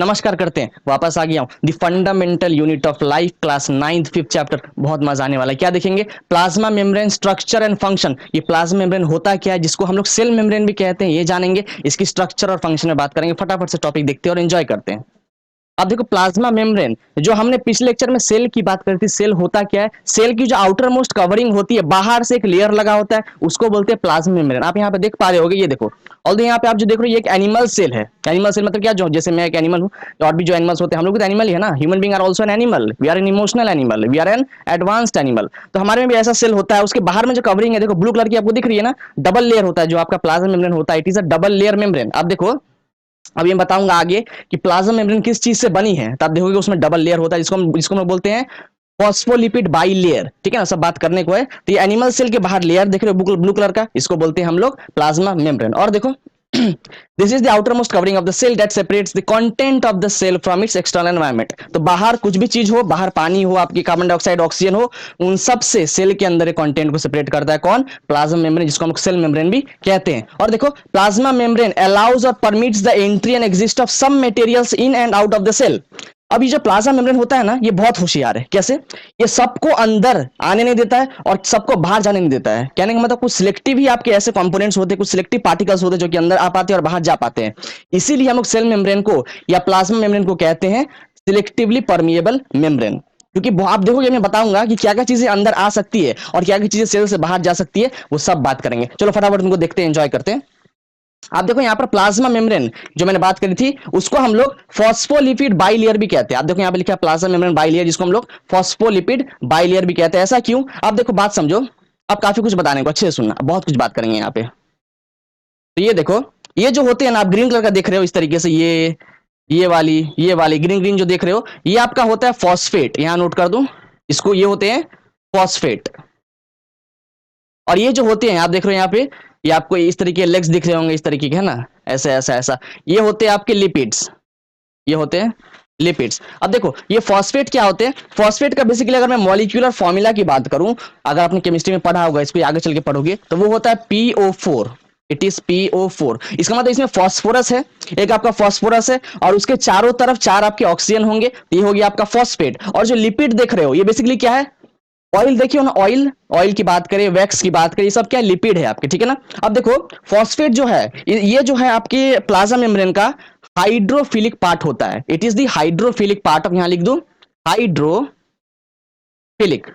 नमस्कार करते हैं, वापस आ गया हूं। The fundamental unit of life, class 9th 5th chapter. बहुत मजा आने वाला है। क्या देखेंगे? Plasma membrane structure and function. ये प्लाज्मा मेम्ब्रेन होता क्या है, जिसको हम लोग सेल मेम्ब्रेन भी कहते हैं, ये जानेंगे। इसकी स्ट्रक्चर और फंक्शन में बात करेंगे। फटाफट से टॉपिक देखते हैं और एंजॉय करते हैं। अब देखो, प्लाज्मा मेम्ब्रेन, जो हमने पिछले लेक्चर में सेल की बात करी थी, सेल होता क्या है? सेल की जो आउटर मोस्ट कवरिंग होती है, बाहर से एक लेयर लगा होता है, उसको बोलते हैं प्लाज्मा मेम्ब्रेन। आप यहाँ पे देख पा रहे होगे, ये देखो। और यहाँ पे आप जो देख रहे हो, ये एक एनिमल सेल है। एनिमल सेल मतलब क्या? जो जैसे मैं एक एनिमल हूँ, और भी जो एनिमल्स होते हैं, हम लोग तो एनिमल ही है ना। Human being are also an animal, we are an emotional animal, we are an advanced animal. तो हमारे में भी ऐसा सेल होता है। उसके बाहर में जो कवरिंग है, देखो ब्लू कलर की आपको दिख रही है ना, डबल लेयर होता है जो आपका प्लाज्मा मेम्ब्रेन होता है। It is a double layer membrane. अब देखो, अब ये बताऊंगा आगे कि प्लाज्मा मेम्ब्रेन किस चीज से बनी है, तब देखोगे उसमें डबल लेयर होता है, जिसको हम बोलते हैं फॉस्फोलिपिड बाइलेयर। ठीक है ना, सब बात करने को है। तो ये एनिमल सेल के बाहर लेयर देख रहे हो ब्लू कलर का, इसको बोलते हैं हम लोग प्लाज्मा मेम्ब्रेन। और देखो, this is the outermost covering of the cell that separates the content of the cell from its external environment. तो बाहर कुछ भी चीज हो, बाहर पानी हो, आपकी कार्बन डाइऑक्साइड, ऑक्सीजन हो, उन सब से सेल के अंदर कंटेंट को सेपरेट करता है कौन? प्लाज्मा मेम्ब्रेन, जिसको हम सेल मेम्ब्रेन भी कहते हैं। और देखो, प्लाज्मा मेम्ब्रेन अलाउज और permits the entry and exist of some materials in and out of the cell. अब ये जो प्लाज्मा मेम्ब्रेन होता है ना, ये बहुत होशियार है। कैसे? ये सबको अंदर आने नहीं देता है और सबको बाहर जाने नहीं देता है। कहने का मतलब, कुछ सिलेक्टिव ही आपके ऐसे कंपोनेंट्स होते हैं, कुछ सिलेक्टिव पार्टिकल्स होते हैं जो कि अंदर आ पाते हैं और बाहर जा पाते हैं। इसीलिए हम लोग सेल मेम्ब्रेन को या प्लाज्मा मेम्ब्रेन को कहते हैं सिलेक्टिवली परमिएबल मेम्ब्रेन। क्योंकि आप देखोगे, मैं बताऊंगा कि क्या क्या चीजें अंदर आ सकती है और क्या क्या चीजें सेल से बाहर जा सकती है, वो सब बात करेंगे। चलो फटाफट उनको देखते हैं, एंजॉय करते हैं। आप देखो यहाँ पर प्लाज्मा मेम्ब्रेन जो मैंने बात करी थी, उसको हम लोग फॉस्फोलिपिड बाइलेयर भी कहते हैं। आप देखो यहाँ पे लिखा है प्लाज्मा मेम्ब्रेन बाइलेयर, जिसको हम लोग फॉस्फोलिपिड बाइलेयर भी कहते हैं। ऐसा क्यों? आप देखो, बात समझो। अब काफी कुछ बताने को, अच्छे से सुनना, बहुत कुछ बात करेंगे यहाँ पे। तो ये देखो, ये जो होते हैं ना, आप ग्रीन कलर का देख रहे हो इस तरीके से, ये वाली ग्रीन ग्रीन जो देख रहे हो, ये आपका होता है फॉस्फेट। यहाँ नोट कर दूं इसको, ये होते हैं फॉस्फेट। और ये जो होते हैं, आप देख रहे हो यहाँ पे, ये आपको इस तरीके लेग्स दिख रहे होंगे, इस तरीके के, है ना, ऐसा ऐसा ऐसा। ये होते हैं आपके लिपिड्स, ये होते हैं लिपिड्स। अब देखो, ये फॉस्फेट क्या होते हैं? फॉस्फेट का बेसिकली अगर मैं मॉलिक्यूलर फॉर्मूला की बात करूं, अगर आपने केमिस्ट्री में पढ़ा होगा, इसको आगे चल के पढ़ोगे, तो वो होता है PO4। It is PO4। इसका मतलब इसमें फॉस्फोरस है, एक आपका फॉस्फोरस है, और उसके चारों तरफ 4 आपके ऑक्सीजन होंगे, ये हो गया आपका फॉस्फेट। और जो लिपिड देख रहे हो, ये बेसिकली क्या है? ऑयल देखियो ना, ऑयल, ऑयल की बात करें, वैक्स की बात करें, ये सब क्या लिपिड है आपके, ठीक है ना। अब देखो, फॉस्फेट जो है, ये जो है आपके प्लाज्मा मेम्ब्रेन का हाइड्रोफिलिक पार्ट होता है। It is the hydrophilic part of, यहां लिख दो हाइड्रोफिलिक।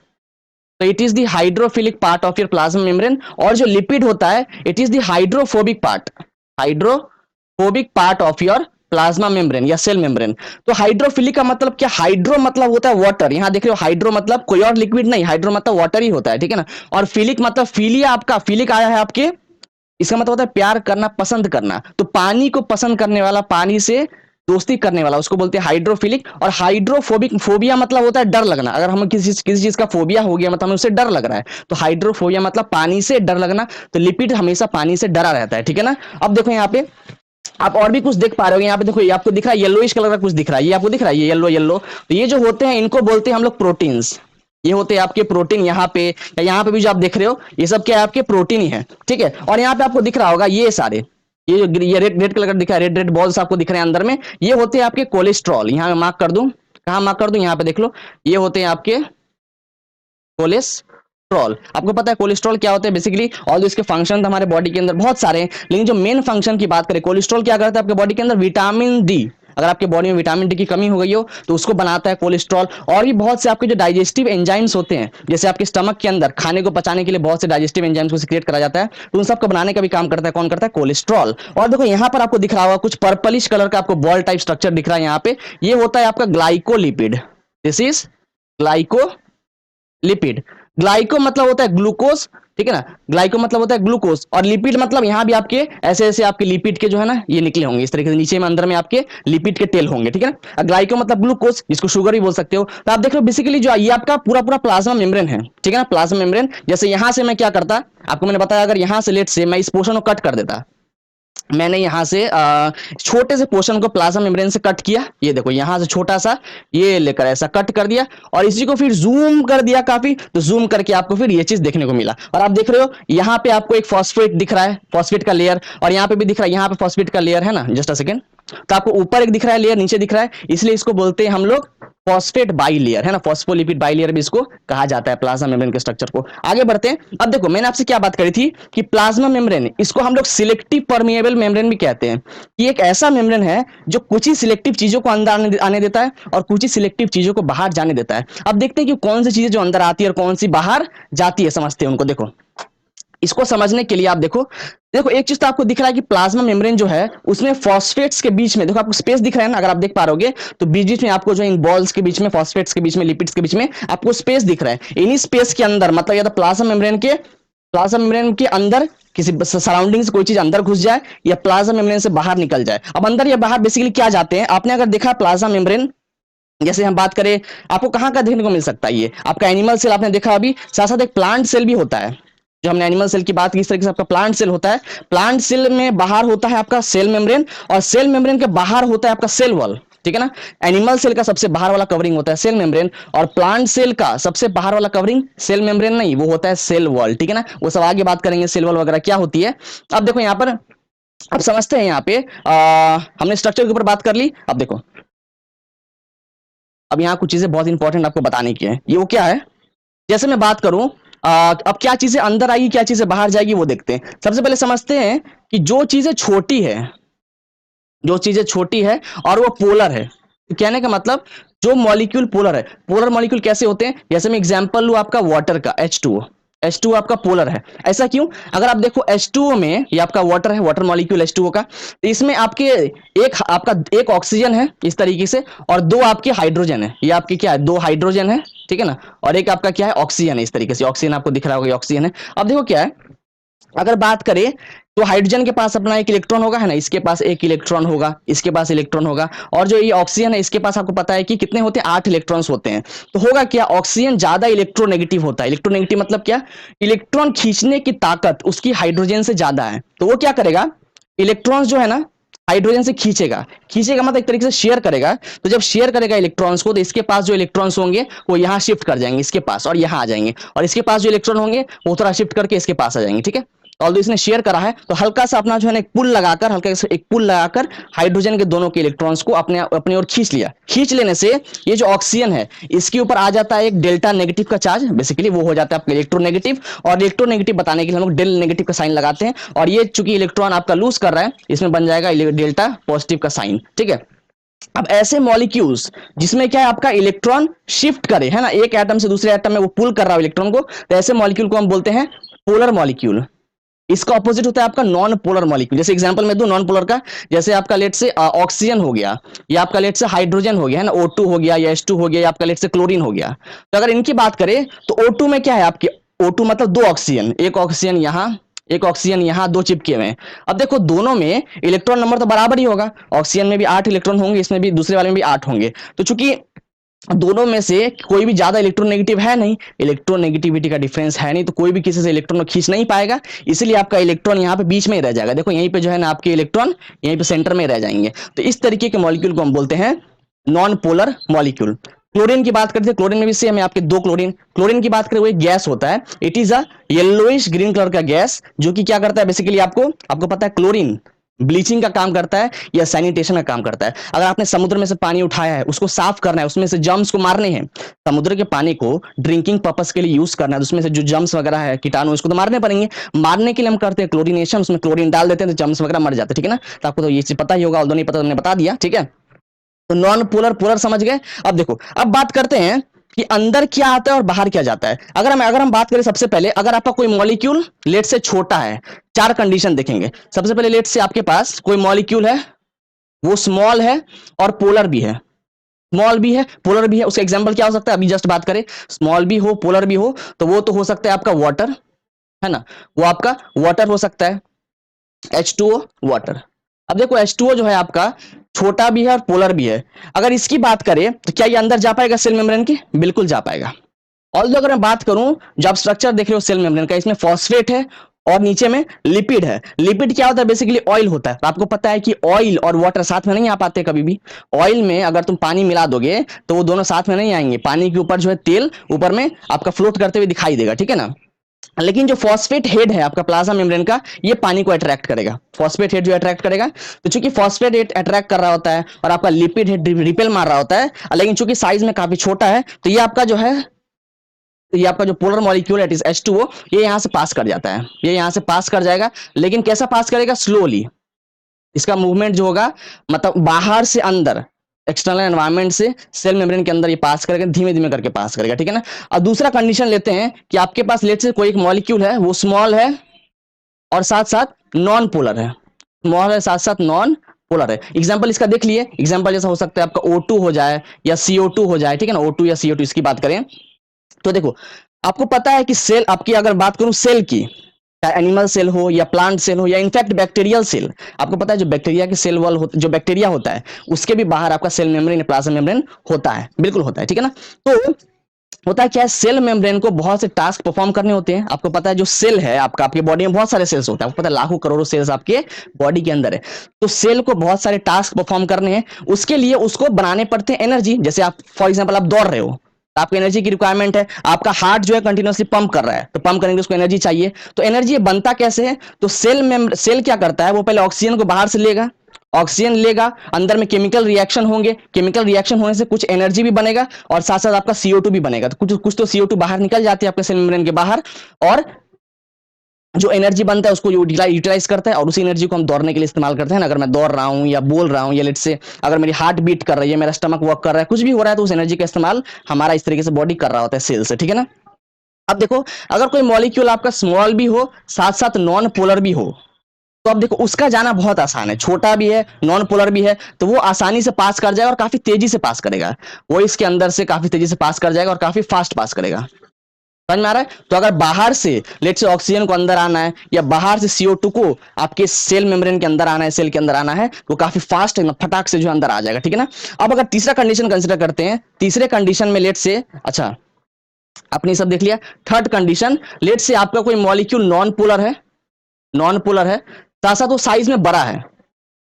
तो it is the hydrophilic part of your plasma membrane. और जो लिपिड होता है, it is the hydrophobic part, hydrophobic part of your plasma membrane या सेल मेम्ब्रेन। तो हाइड्रोफिलिक का मतलब क्या? हाइड्रो मतलब होता है वाटर, यहां देख रहे हो, हाइड्रो मतलब कोई और लिक्विड नहीं, हाइड्रो मतलब वाटर ही होता है, ठीक है ना। और फिलिक मतलब फिलिया, आपका फिलिक आया है आपके, इसका मतलब होता है प्यार करना, पसंद करना। तो पानी को पसंद करने वाला, पानी से दोस्ती करने वाला, उसको बोलते हैं हाइड्रोफिलिक। और हाइड्रोफोबिक, फोबिया मतलब होता है डर लगना। अगर हमें किसी चीज का फोबिया हो गया, मतलब हमें उससे डर लग रहा है, तो हाइड्रोफोबिया मतलब पानी से डर लगना। तो लिपिड हमेशा पानी से डरा रहता है, ठीक है ना। अब देखो यहाँ पे आप और भी कुछ देख पा रहे हो, यहाँ पे देखो, ये आपको दिख रहा है येलोइश कलर का कुछ दिख रहा है, ये आपको दिख रहा है, ये येलो येलो। तो ये जो होते हैं, इनको बोलते हैं हम लोग प्रोटीन्स। ये होते हैं आपके प्रोटीन। यहाँ पे या यहाँ पे भी जो आप देख रहे हो, ये सब क्या है? आपके प्रोटीन ही है, ठीक है। और यहाँ पे आपको दिख रहा होगा, ये सारे, ये रेड रेड कलर का दिख रहा है, रेड रेड बॉल्स आपको दिख रहे हैं अंदर में, ये होते हैं आपके कोलेस्ट्रॉल। यहाँ मैं मार्क कर दूं, कहाँ मार्क कर दूं? यहाँ पे देख लो, ये होते हैं आपके कोलेस्ट्रॉल। आपको पता है कोलेस्ट्रॉल क्या होता है बेसिकली? और इसके फंक्शन हमारे बॉडी के अंदर बहुत सारे हैं, लेकिन जो मेन फंक्शन की बात करें, कोलेस्ट्रॉल क्या करता है आपके बॉडी के अंदर? Vitamin D. अगर आपके बॉडी में विटामिन डी की कमी हो गई हो, तो उसको बनाता है कोलेस्ट्रॉल। और भी बहुत से आपके जो डाइजेस्टिव एंजाइम्स होते हैं, जैसे आपके स्टमक के अंदर खाने को पचाने के लिए बहुत से डाइजेस्टिव एंजाइम्स को सीक्रेट करा जाता है, तो उन सब को बनाने का भी काम करता है कौन? करता है कोलेस्ट्रॉल। और देखो, यहाँ पर आपको दिख रहा होगा कुछ पर्पलिश कलर का आपको बॉल टाइप स्ट्रक्चर दिख रहा है यहाँ पे, ये होता है आपका glycolipid. This is glycolipid. Glyco मतलब होता है ग्लूकोज, ठीक है ना, ग्लाइको मतलब होता है ग्लूकोज। और लिपिड मतलब यहां भी आपके ऐसे ऐसे आपके लिपिड के जो है ना, ये निकले होंगे इस तरीके से, नीचे में अंदर में आपके लिपिड के टेल होंगे, ठीक है ना। ग्लाइको मतलब ग्लूकोज, जिसको शुगर भी बोल सकते हो। तो आप देख रहे हो बेसिकली जो ये आपका पूरा पूरा प्लाज्मा मेम्ब्रेन है, ठीक है ना, प्लाज्मा मेम्ब्रेन। जैसे यहां से मैं क्या करता, आपको मैंने बताया, अगर यहां से लेट से मैं इस पोर्शन को कट कर देता, मैंने यहां से छोटे से पोर्शन को प्लाज्मा मेम्ब्रेन से कट किया, ये देखो यहां से छोटा सा ये लेकर ऐसा कट कर दिया, और इसी को फिर जूम कर दिया काफी, तो जूम करके आपको फिर ये चीज देखने को मिला। और आप देख रहे हो यहाँ पे आपको एक फॉस्फेट दिख रहा है, फॉस्फेट का लेयर, और यहाँ पे भी दिख रहा है, यहाँ पे फॉस्फेट का लेयर है ना। जस्ट अ सेकेंड, तो आपको ऊपर एक दिख रहा है लेयर, नीचे दिख रहा है, इसलिए इसको बोलते हैं हम लोग फॉस्फेट बाइलेयर, है ना, फॉस्फोलिपिड बाइलेयर भी इसको कहा जाता है प्लाज्मा मेम्ब्रेन के स्ट्रक्चर को। आगे बढ़ते हैं। अब देखो मैंने आपसे क्या बात करी थी कि प्लाज्मा मेम्ब्रेन, इसको हम लोग सिलेक्टिव परमिएबल मेम्ब्रेन भी कहते हैं। ये एक ऐसा मेम्ब्रेन है जो कुछ ही सिलेक्टिव चीजों को अंदर आने देता है और कुछ ही सिलेक्टिव चीजों को बाहर जाने देता है। अब देखते हैं कि कौन सी चीजें जो अंदर आती है और कौन सी बाहर जाती है, समझते हैं उनको। देखो इसको समझने के लिए आप देखो, देखो एक चीज तो आपको दिख रहा है कि प्लाज्मा मेम्ब्रेन जो है उसमें फॉस्फेट्स के बीच में देखो आपको स्पेस दिख रहा है ना, अगर आप देख पा रहोगे तो बीच बीच में आपको जो इन बॉल्स के बीच में, फॉस्फेट्स के बीच में, लिपिड्स के बीच में आपको स्पेस दिख रहा है। इन्हीं स्पेस के अंदर मतलब या तो प्लाज्मा मेम्ब्रेन के अंदर किसी सराउंडिंग से कोई चीज अंदर घुस जाए या प्लाज्मा मेम्ब्रेन से बाहर निकल जाए। अब अंदर या बाहर बेसिकली क्या जाते हैं, आपने अगर देखा प्लाज्मा मेम्ब्रेन, जैसे हम बात करें आपको कहां का देखने को मिल सकता है, ये आपका एनिमल सेल आपने देखा अभी, साथ साथ एक प्लांट सेल भी होता है। जो हमने एनिमल सेल की बात की, इस तरीके से आपका प्लांट सेल होता है। प्लांट सेल में बाहर होता है आपका सेल मेम्ब्रेन और सेल मेम्ब्रेन के बाहर होता है आपका सेल वॉल, ठीक है ना। एनिमल सेल का सबसे बाहर वाला कवरिंग होता है सेल मेम्ब्रेन और प्लांट सेल का सबसे बाहर वाला कवरिंग सेल मेम्ब्रेन नहीं, वो होता है सेल वॉल, ठीक है ना। वो सब आगे बात करेंगे सेल वॉल वगैरह क्या होती है। अब देखो यहाँ पर अब समझते हैं, यहाँ पे हमने स्ट्रक्चर के ऊपर बात कर ली। अब देखो अब यहाँ कुछ चीजें बहुत इंपॉर्टेंट आपको बताने की है, ये वो क्या है। जैसे मैं बात करूं अब क्या चीजें अंदर आएगी क्या चीजें बाहर जाएगी वो देखते हैं। सबसे पहले समझते हैं कि जो चीजें छोटी है और वो पोलर है, तो कहने का मतलब जो मॉलिक्यूल पोलर है, पोलर मॉलिक्यूल कैसे होते हैं, जैसे मैं एग्जांपल लूं आपका वाटर का H2O, H2O आपका पोलर है। ऐसा क्यों, अगर आप देखो H2O में ये आपका वाटर है, वाटर मॉलिक्यूल H2O का, तो इसमें आपके एक ऑक्सीजन है इस तरीके से और दो आपके हाइड्रोजन है, ये आपके क्या है, दो हाइड्रोजन है, ठीक है ना, और एक आपका क्या है ऑक्सीजन है, इस तरीके से ऑक्सीजन आपको दिख रहा होगा ऑक्सीजन है। अब देखो क्या है, अगर बात करें तो हाइड्रोजन के पास अपना एक इलेक्ट्रॉन होगा, है ना, इसके पास एक इलेक्ट्रॉन होगा, इसके पास इलेक्ट्रॉन होगा, और जो ये ऑक्सीजन है इसके पास आपको पता है कि कितने होते हैं, 8 इलेक्ट्रॉन्स होते हैं। तो होगा क्या, ऑक्सीजन ज्यादा इलेक्ट्रोनेगेटिव होता है। इलेक्ट्रोनेगेटिव मतलब क्या, इलेक्ट्रॉन खींचने की ताकत उसकी हाइड्रोजन से ज्यादा है, तो वो क्या करेगा, इलेक्ट्रॉन्स जो है ना हाइड्रोजन से खींचेगा, खींचेगा मतलब एक तरीके से शेयर करेगा। तो जब शेयर करेगा इलेक्ट्रॉन्स को, तो इसके पास जो इलेक्ट्रॉन्स होंगे वो यहाँ शिफ्ट कर जाएंगे इसके पास और यहाँ आ जाएंगे, और इसके पास जो इलेक्ट्रॉन होंगे वो थोड़ा शिफ्ट करके इसके पास आ जाएंगे, ठीक है। ऑल्दो इसने शेयर करा है तो हल्का सा अपना जो है ना एक पुल लगाकर हाइड्रोजन के दोनों के इलेक्ट्रॉन्स को अपने अपनी ओर खींच लिया। खींच लेने से ये जो ऑक्सीजन है इसके ऊपर आ जाता है एक डेल्टा नेगेटिव का चार्ज, बेसिकली वो हो जाता है आपका इलेक्ट्रोनेगेटिव, और इलेक्ट्रोनेगेटिव बताने के लिए हम लोग डेल नेगेटिव का साइन लगाते हैं, और ये चूंकि इलेक्ट्रॉन आपका लूज कर रहा है इसमें बन जाएगा डेल्टा पॉजिटिव का साइन, ठीक है। अब ऐसे मॉलिक्यूल्स जिसमें क्या है आपका इलेक्ट्रॉन शिफ्ट करे, है ना, एक एटम से दूसरे एटम में वो पुल कर रहा है इलेक्ट्रॉन को, तो ऐसे मॉलिक्यूल को हम बोलते हैं पोलर मॉलिक्यूल। इसका ऑपोजिट होता है आपका नॉन पोलर मॉलिक्यूल। जैसे एग्जांपल में दूं नॉन पोलर का, जैसे आपका लेट से ऑक्सीजन हो गया, या आपका लेट से हाइड्रोजन हो गया, है ना, O2 हो गया या H2 हो गया, या आपका लेट से क्लोरीन हो गया। तो अगर इनकी बात करें तो O2 में क्या है आपके, O2 मतलब दो ऑक्सीजन, एक ऑक्सीजन यहाँ एक ऑक्सीजन यहाँ, दो चिपके हुए हैं। अब देखो दोनों में इलेक्ट्रॉन नंबर तो बराबर ही होगा, ऑक्सीजन में भी 8 इलेक्ट्रॉन होंगे, इसमें भी दूसरे वाले में भी 8 होंगे। तो चूंकि दोनों में से कोई भी ज्यादा इलेक्ट्रोनेगेटिव है नहीं, इलेक्ट्रोनेगेटिविटी का डिफरेंस है नहीं, तो कोई भी किसी से इलेक्ट्रॉन को खींच नहीं पाएगा, इसलिए आपका इलेक्ट्रॉन यहाँ पे बीच में ही रह जाएगा। देखो यहीं पे जो है ना आपके इलेक्ट्रॉन यहीं पे सेंटर में रह जाएंगे। तो इस तरीके के मॉलिक्यूल को हम बोलते हैं नॉन पोलर मॉलिक्यूल। क्लोरीन की बात करते हैं, क्लोरीन में भी सेम है आपके दो क्लोरीन की बात करें वो एक गैस होता है, it is a yellowish green colour का गैस, जो कि क्या करता है बेसिकली आपको पता है क्लोरीन ब्लीचिंग का काम करता है या सैनिटेशन का काम करता है। अगर आपने समुद्र में से पानी उठाया है, उसको साफ करना है, उसमें से जर्म्स को मारने हैं, समुद्र के पानी को ड्रिंकिंग पर्पस के लिए यूज करना है, तो उसमें से जो जर्म्स वगैरह है कीटाणु उसको तो मारने पड़ेंगे। मारने के लिए हम करते हैं क्लोरीनेशन, उसमें क्लोरीन डाल देते हैं तो जर्म्स वगैरह मर जाते हैं, ठीक है ना। तो आपको तो ये चीज पता ही होगा, ऑल्दो नहीं पता तो हमने बता दिया, ठीक है। तो नॉन पोलर पोलर समझ गए। अब देखो अब बात करते हैं कि अंदर क्या आता है और बाहर क्या जाता है। अगर हम बात करें सबसे पहले, अगर आपका कोई मॉलिक्यूल लेट से छोटा है, चार कंडीशन देखेंगे। सबसे पहले लेट से आपके पास कोई मॉलिक्यूल है, वो स्मॉल है और पोलर भी है, स्मॉल भी है पोलर भी है। उसका एग्जांपल क्या हो सकता है, अभी जस्ट बात करें, स्मॉल भी हो पोलर भी हो, तो वो तो हो सकता है आपका वाटर, है ना, वो आपका वाटर हो सकता है, H2O वाटर। अब देखो H2O जो है आपका छोटा भी है और पोलर भी है। अगर इसकी बात करें तो क्या ये अंदर जा पाएगा सेल मेम्ब्रेन के, बिल्कुल जा पाएगा। और अगर मैं बात करूं, जब आप स्ट्रक्चर देख रहे हो सेल मेम्ब्रेन का, इसमें फॉस्फेट है और नीचे में लिपिड है। लिपिड क्या होता है, बेसिकली ऑयल होता है। आपको पता है कि ऑयल और वाटर साथ में नहीं आ पाते कभी भी। ऑयल में अगर तुम पानी मिला दोगे तो वो दोनों साथ में नहीं आएंगे, पानी के ऊपर जो है तेल ऊपर में आपका फ्लोट करते हुए दिखाई देगा, ठीक है ना। लेकिन जो फॉस्फेट हेड है आपका प्लाज्मा मेम्ब्रेन का, ये पानी को अट्रैक्ट करेगा, फॉस्फेट हेड जो अट्रैक्ट करेगा। तो चूंकि फॉस्फेट हेड अट्रैक्ट कर रहा होता है और आपका लिपिड हेड रिपेल मार रहा होता है, लेकिन चूंकि साइज में काफी छोटा है, तो ये आपका जो है, ये आपका जो पोलर मॉलिक्यूल है H2O, ये यहां से पास कर जाता है, ये यहां से पास कर जाएगा। लेकिन कैसा पास करेगा? स्लोली। इसका मूवमेंट जो होगा, मतलब बाहर से अंदर, एक्सटर्नल एनवायरनमेंट से सेल मेम्ब्रेन के अंदर ये पास करेगा, धीमे धीमे करके पास करेगा, ठीक है ना। अब दूसरा कंडीशन लेते हैं कि आपके पास लेट से कोई एक मॉलिक्यूल है, वो स्मॉल है और साथ साथ नॉन पोलर है, स्मॉल है साथ साथ नॉन पोलर है। एग्जांपल इसका देख लिए, एग्जांपल जैसा हो सकता है आपका O2 हो जाए या CO2 हो जाए, ठीक है ना। O2 या CO2 इसकी बात करें तो देखो, आपको पता है कि सेल आपकी, अगर बात करूं सेल की, चाहे एनिमल सेल हो या प्लांट सेल हो या इनफैक्ट बैक्टीरियल सेल, आपको पता है जो बैक्टीरिया के सेल वॉल जो बैक्टीरिया होता है, उसके भी बाहर आपका सेल मेम्ब्रेन, प्लाज्मा मेम्ब्रेन होता है, बिल्कुल होता है, ठीक है ना। तो होता है क्या है, सेल मेम्ब्रेन को बहुत से टास्क परफॉर्म करने होते हैं। आपको पता है जो सेल है आपका, आपकी बॉडी में बहुत सारे सेल्स होते हैं, आपको पता है लाखों करोड़ों सेल्स आपके बॉडी के अंदर है। तो सेल को बहुत सारे टास्क परफॉर्म करने हैं, उसके लिए उसको बनाने पड़ते हैं एनर्जी। जैसे आप फॉर एग्जाम्पल आप दौड़ रहे हो, तो आपको एनर्जी की रिक्वायरमेंट है, आपका हार्ट जो है कंटिन्यूअसली पंप कर रहा है, तो पंप करने के लिए उसको एनर्जी चाहिए। तो एनर्जी बनता कैसे है? तो सेल क्या करता है, वो पहले ऑक्सीजन को बाहर से लेगा, ऑक्सीजन लेगा, अंदर में केमिकल रिएक्शन होंगे, केमिकल रिएक्शन होने से कुछ एनर्जी भी बनेगा और साथ साथ आपका CO2 भी बनेगा। तो कुछ कुछ तो CO2 बाहर निकल जाती है आपके सेल मेम्ब्रेन के बाहर, और जो एनर्जी बनता है उसको यूटिलाइज करता है, और उसी एनर्जी को हम दौड़ने के लिए इस्तेमाल करते हैं ना। अगर मैं दौड़ रहा हूं या बोल रहा हूं, या लेट से अगर मेरी हार्ट बीट कर रही है, मेरा स्टमक वर्क कर रहा है, कुछ भी हो रहा है, तो उस एनर्जी का इस्तेमाल हमारा इस तरीके से बॉडी कर रहा होता है सेल से, ठीक है ना। अब देखो, अगर कोई मॉलिक्यूल आपका स्मॉल भी हो, साथ साथ नॉन पोलर भी हो, तो अब देखो उसका जाना बहुत आसान है, छोटा भी है, नॉन पोलर भी है, तो वो आसानी से पास कर जाएगा और काफी तेजी से पास करेगा। वो इसके अंदर से काफी तेजी से पास कर जाएगा और काफी फास्ट पास करेगा। समझ में आ रहा है? तो अगर बाहर से लेट से ऑक्सीजन को अंदर आना है, या बाहर से CO2 को आपके सेल मेम्ब्रेन के अंदर आना है, सेल के अंदर आना है, वो काफी फास्ट है, फटाक से जो अंदर आ जाएगा, ठीक है ना। अब अगर तीसरा कंडीशन कंसिडर करते हैं, तीसरे कंडीशन में लेट से, अच्छा अपनी सब देख लिया, थर्ड कंडीशन, लेट से आपका कोई मॉलिक्यूल नॉन पोलर है, नॉन पोलर है, साथ साथ वो साइज में बड़ा है,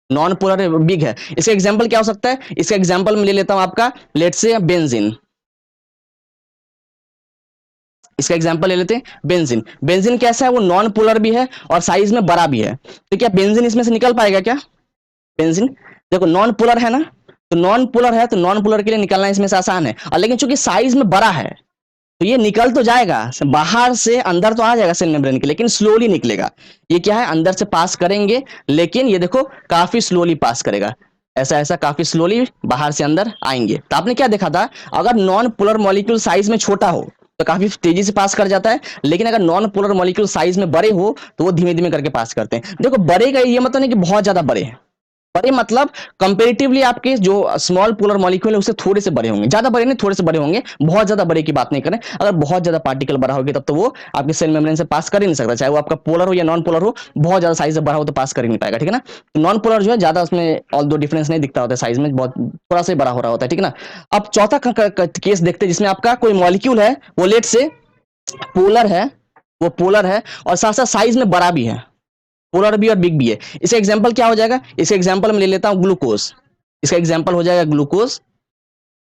नॉन पोलर है, बिग है। इसका एग्जांपल क्या हो सकता है? इसका एग्जांपल मैं ले लेता हूं आपका, लेट से बेंजीन। इसका एग्जांपल ले लेते हैं बेंजीन। बेंजीन कैसा है? वो नॉन पोलर भी है और साइज में बड़ा भी है। तो क्या बेंजीन इसमें से निकल पाएगा क्या? बेंजीन देखो नॉन पोलर है ना, तो नॉन पोलर है, तो नॉन पोलर के लिए निकलना इसमें से आसान है, और लेकिन चूंकि साइज में बड़ा है, तो ये निकल तो जाएगा बाहर से, अंदर तो आ जाएगा सेल मेम्ब्रेन के, लेकिन स्लोली निकलेगा। ये क्या है? अंदर से पास करेंगे, लेकिन ये देखो काफी स्लोली पास करेगा, ऐसा ऐसा काफी स्लोली बाहर से अंदर आएंगे। तो आपने क्या देखा था, अगर नॉन पोलर मॉलिक्यूल साइज में छोटा हो तो काफी तेजी से पास कर जाता है, लेकिन अगर नॉन पोलर मॉलिक्यूल साइज में बड़े हो तो वो धीमे धीमे करके पास करते हैं। देखो बड़े का ये मतलब नहीं कि बहुत ज्यादा बड़े हैं, बड़े मतलब कंपेरेटिवली आपके जो स्मॉल पोलर मॉलिक्यूल है उससे थोड़े से बड़े होंगे, ज्यादा बड़े नहीं, थोड़े से बड़े होंगे, बहुत ज्यादा बड़े की बात नहीं करें। अगर बहुत ज्यादा पार्टिकल बड़ा होगी तब तो वो आपके सेल मेम्ब्रेन से पास कर ही नहीं सकता, चाहे वो आपका पोलर हो या नॉन पोलर हो, बहुत ज्यादा साइज से बड़ा हो तो पास कर ही नहीं पाएगा, ठीक है ना। नॉन पोलर जो है ज्यादा उसमें ऑल दो डिफरेंस नहीं दिखता होता है, साइज में बहुत थोड़ा सा बड़ा हो रहा होता है, ठीक है ना। अब चौथा केस देखते हैं, जिसमें आपका कोई मॉलिक्यूल है, वो लेट से पोलर है, वो पोलर है और साथ साथ साइज में बड़ा भी है, पोलर भी और बिग भी है। इसका एग्जांपल क्या हो जाएगा? इसका एग्जांपल मैं ले लेता हूं ग्लूकोज। इसका एग्जांपल हो जाएगा ग्लूकोज।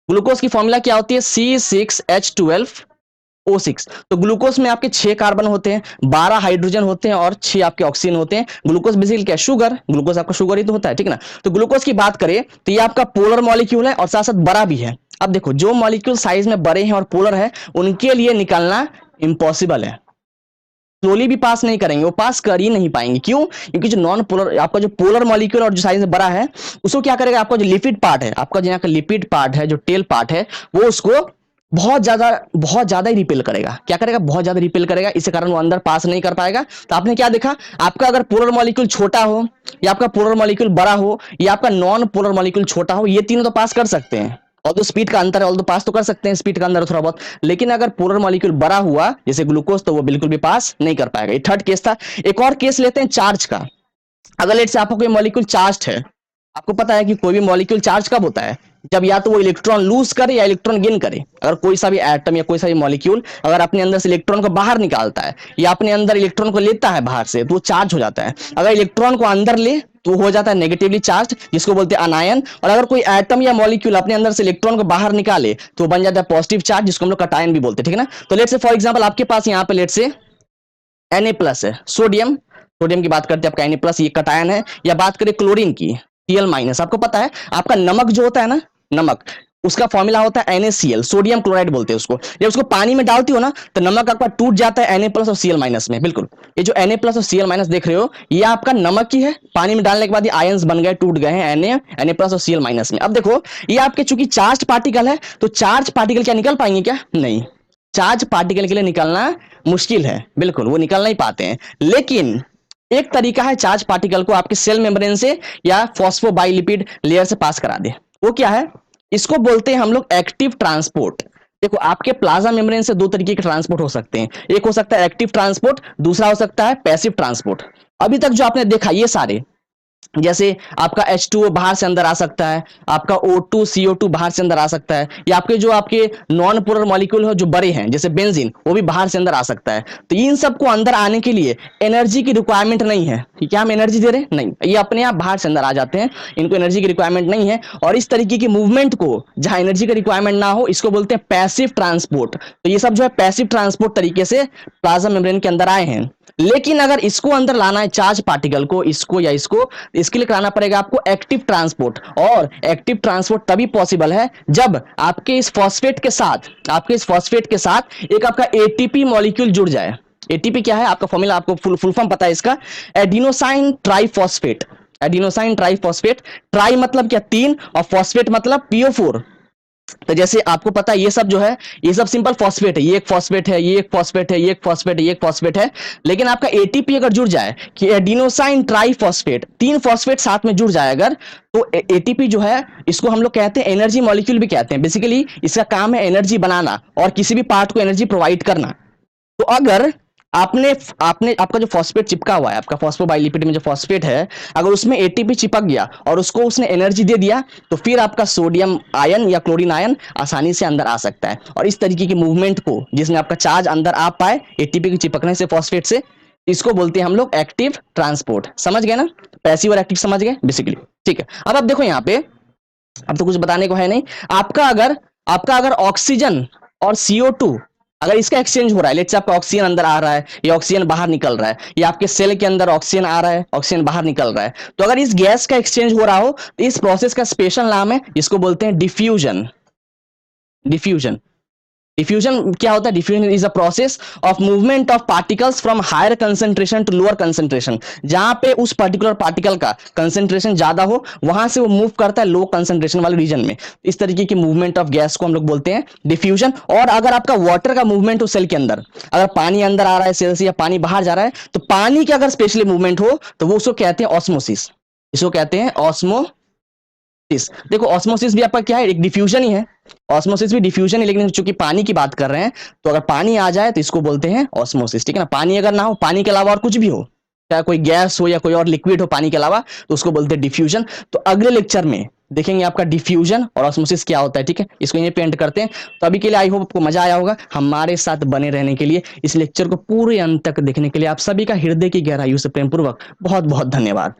ग्लूकोज की फॉर्मूला क्या होती है? C6H12O6। तो ग्लूकोज में आपके 6 कार्बन होते हैं, 12 हाइड्रोजन होते हैं और 6 आपके ऑक्सीजन होते हैं। ग्लूकोज बेसिकली क्या? शुगर। ग्लूकोज आपका शुगर ही तो होता है, ठीक है ना। तो ग्लूकोज की बात करें तो ये आपका पोलर मॉलिक्यूल है और साथ साथ बड़ा भी है। अब देखो जो मॉलिक्यूल साइज में बड़े हैं और पोलर है, उनके लिए निकलना इम्पॉसिबल है, स्लोली भी पास नहीं करेंगे, वो पास कर ही नहीं पाएंगे। क्यों? क्योंकि जो नॉन पोलर, आपका जो पोलर मॉलिक्यूल और जो साइज में बड़ा है, उसको क्या करेगा, आपका जो लिपिड पार्ट है, आपका जो यहाँ का लिपिड पार्ट है, जो टेल पार्ट है, वो उसको बहुत ज्यादा ही रिपेल करेगा। क्या करेगा? बहुत ज्यादा रिपेल करेगा, इसी कारण वो अंदर पास नहीं कर पाएगा। तो आपने क्या देखा, आपका अगर पोलर मॉलिक्यूल छोटा हो, या आपका पोलर मॉलिक्यूल बड़ा हो, या आपका नॉन पोलर मॉलिक्यूल छोटा हो, ये तीनों तो पास कर सकते हैं, और तो स्पीड का अंतर है, ऑल तो पास तो कर सकते हैं स्पीड का अंदर थोड़ा बहुत। लेकिन अगर पोलर मॉलिक्यूल बड़ा हुआ जैसे ग्लूकोज, तो वो बिल्कुल भी पास नहीं कर पाएगा। ये थर्ड केस था। एक और केस लेते हैं चार्ज का। अगर लेट से आपका कोई मॉलिक्यूल चार्ज है, आपको पता है कि कोई भी मॉलिक्यूल चार्ज कब होता है? जब या तो वो इलेक्ट्रॉन लूज करे या इलेक्ट्रॉन गेन करे। अगर कोई सा भी एटम या कोई सा भी मॉलिक्यूल अगर अपने अंदर से इलेक्ट्रॉन को बाहर निकालता है या अपने अंदर इलेक्ट्रॉन को लेता है बाहर से, तो वो चार्ज हो जाता है। अगर इलेक्ट्रॉन को अंदर ले तो हो जाता है नेगेटिवली चार्ज, जिसको बोलते हैं अनायन। और अगर कोई एटम या मॉलिक्यूल अपने अंदर से इलेक्ट्रॉन को बाहर निकाले तो बन जाता है पॉजिटिव चार्ज, जिसको हम लोग कटायन भी बोलते हैं, ठीक है ना। तो लेट से फॉर एग्जांपल आपके पास यहाँ पे लेट से Na प्लस है, सोडियम, सोडियम की बात करते हैं आपका Na प्लस, ये कटायन है। या बात करें क्लोरीन की, Cl माइनस। आपको पता है आपका नमक जो होता है ना, नमक, उसका फॉर्मूला होता है NaCl, सोडियम क्लोराइड बोलते हैं उसको। जब उसको पानी में डालती हो ना तो नमक आपका टूट जाता है Na प्लस और Cl माइनस में। बिल्कुल, ये जो Na प्लस और Cl माइनस देख रहे हो ये आपका नमक ही है, पानी में डालने के बाद ये आयंस बन गए, टूट गए हैं Na प्लस और Cl माइनस में। अब देखो ये आपके चूंकि चार्ज पार्टिकल है तो चार्ज पार्टिकल क्या निकल पाएंगे क्या? नहीं, चार्ज पार्टिकल के लिए निकलना मुश्किल है, बिल्कुल वो निकल नहीं पाते हैं। लेकिन एक तरीका है चार्ज पार्टिकल को आपके सेल मेम्ब्रेन से या फॉस्फोबाइलिपिड लेयर से पास करा दे। वो क्या है? इसको बोलते हैं हम लोग एक्टिव ट्रांसपोर्ट। देखो आपके प्लाज्मा मेम्ब्रेन से दो तरीके के ट्रांसपोर्ट हो सकते हैं, एक हो सकता है एक्टिव ट्रांसपोर्ट, दूसरा हो सकता है पैसिव ट्रांसपोर्ट। अभी तक जो आपने देखा ये सारे, जैसे आपका H2O बाहर से अंदर आ सकता है, आपका O2 CO2 बाहर से अंदर आ सकता है, या आपके जो आपके नॉन पोलर मॉलिक्यूल हो जो बड़े हैं जैसे बेंजीन, वो भी बाहर से अंदर आ सकता है। तो इन सबको अंदर आने के लिए एनर्जी की रिक्वायरमेंट नहीं है कि क्या हम एनर्जी दे रहे हैं, नहीं, ये अपने आप बाहर से अंदर आ जाते हैं, इनको एनर्जी की रिक्वायरमेंट नहीं है। और इस तरीके की मूवमेंट को जहां एनर्जी की रिक्वायरमेंट ना हो इसको बोलते हैं पैसिव ट्रांसपोर्ट। तो ये सब जो है पैसिव ट्रांसपोर्ट तरीके से प्लाज्मा मेम्ब्रेन के अंदर आए हैं। लेकिन अगर इसको अंदर लाना है चार्ज पार्टिकल को, इसको या इसको, इसके लिए कराना पड़ेगा आपको एक्टिव ट्रांसपोर्ट। और एक्टिव ट्रांसपोर्ट तभी पॉसिबल है जब आपके इस फॉस्फेट के साथ, आपके इस फॉस्फेट के साथ एक आपका एटीपी मॉलिक्यूल जुड़ जाए। एटीपी क्या है आपका फॉर्मूला, आपको फुल फॉर्म पता है इसका, adenosine triphosphate. Adenosine triphosphate, try मतलब क्या? तीन, और फॉस्फेट मतलब PO4। तो जैसे आपको पता है ये सब जो है ये सब सिंपल फॉस्फेट है, ये एक फॉस्फेट है, ये एक फॉस्फेट है, ये एक फॉस्फेट है, ये एक फॉस्फेट है। लेकिन आपका एटीपी अगर जुड़ जाए कि एडिनोसाइन ट्राइफॉस्फेट, तीन फॉस्फेट साथ में जुड़ जाए अगर, तो एटीपी जो है इसको हम लोग कहते हैं एनर्जी मॉलिक्यूल भी कहते हैं। बेसिकली इसका काम है एनर्जी बनाना और किसी भी पार्ट को एनर्जी प्रोवाइड करना। तो अगर आपने आपने आपका जो फॉस्फेट चिपका हुआ है, आपका फॉस्फोबाइलिपिड में जो फॉस्फेट है, अगर उसमें एटीपी चिपक गया और उसको उसने एनर्जी दे दिया तो फिर आपका सोडियम आयन या क्लोरीन आयन आसानी से अंदर आ सकता है। और इस तरीके की मूवमेंट को जिसमें आपका चार्ज अंदर आ पाए एटीपी के चिपकने से फॉस्फेट से, इसको बोलते हैं हम लोग एक्टिव ट्रांसपोर्ट। समझ गए ना? पैसिव और एक्टिव समझ गए बेसिकली। ठीक है, अब आप देखो यहाँ पे, अब तो कुछ बताने को है नहीं। आपका अगर ऑक्सीजन और CO2 अगर इसका एक्सचेंज हो रहा है, लेट्स से आपका ऑक्सीजन अंदर आ रहा है या ऑक्सीजन बाहर निकल रहा है, या आपके सेल के अंदर ऑक्सीजन आ रहा है ऑक्सीजन बाहर निकल रहा है, तो अगर इस गैस का एक्सचेंज हो रहा हो तो इस प्रोसेस का स्पेशल नाम है, इसको बोलते हैं डिफ्यूजन। डिफ्यूजन, डिफ्यूजन क्या होता है? Diffusion is a process of movement of particles from higher concentration to lower concentration. जहां पे उस पर्टिकुलर पार्टिकल का कंसंट्रेशन ज्यादा हो वहां से वो मूव करता है लो कंसंट्रेशन वाले रीजन में। इस तरीके की मूवमेंट ऑफ गैस को हम लोग बोलते हैं डिफ्यूजन। और अगर आपका वाटर का मूवमेंट हो सेल के अंदर, अगर पानी अंदर आ रहा है सेल से या पानी बाहर जा रहा है, तो पानी की अगर स्पेशली मूवमेंट हो तो वो उसको कहते हैं ऑस्मोसिस। इसको कहते हैं ऑस्मोसिस। देखो ऑस्मोसिस भी आपका क्या है? एक डिफ्यूजन ही है। ऑस्मोसिस भी डिफ्यूजन है, लेकिन चूंकि पानी की बात कर रहे हैं तो अगर पानी आ जाए तो इसको बोलते हैं ऑस्मोसिस। ठीक है ना? पानी अगर ना हो, पानी के अलावा और कुछ भी हो, चाहे कोई गैस हो या कोई और लिक्विड हो पानी के अलावा, तो उसको बोलते हैं डिफ्यूजन। तो अगले लेक्चर में देखेंगे आपका डिफ्यूजन और ऑस्मोसिस क्या होता है। ठीक है, इसको ये पेंट करते हैं। तो अभी के लिए आई होप आपको मजा आया होगा। हमारे साथ बने रहने के लिए, इस लेक्चर को पूरे अंत तक देखने के लिए आप सभी का हृदय की गहराइयों से प्रेमपूर्वक बहुत बहुत धन्यवाद।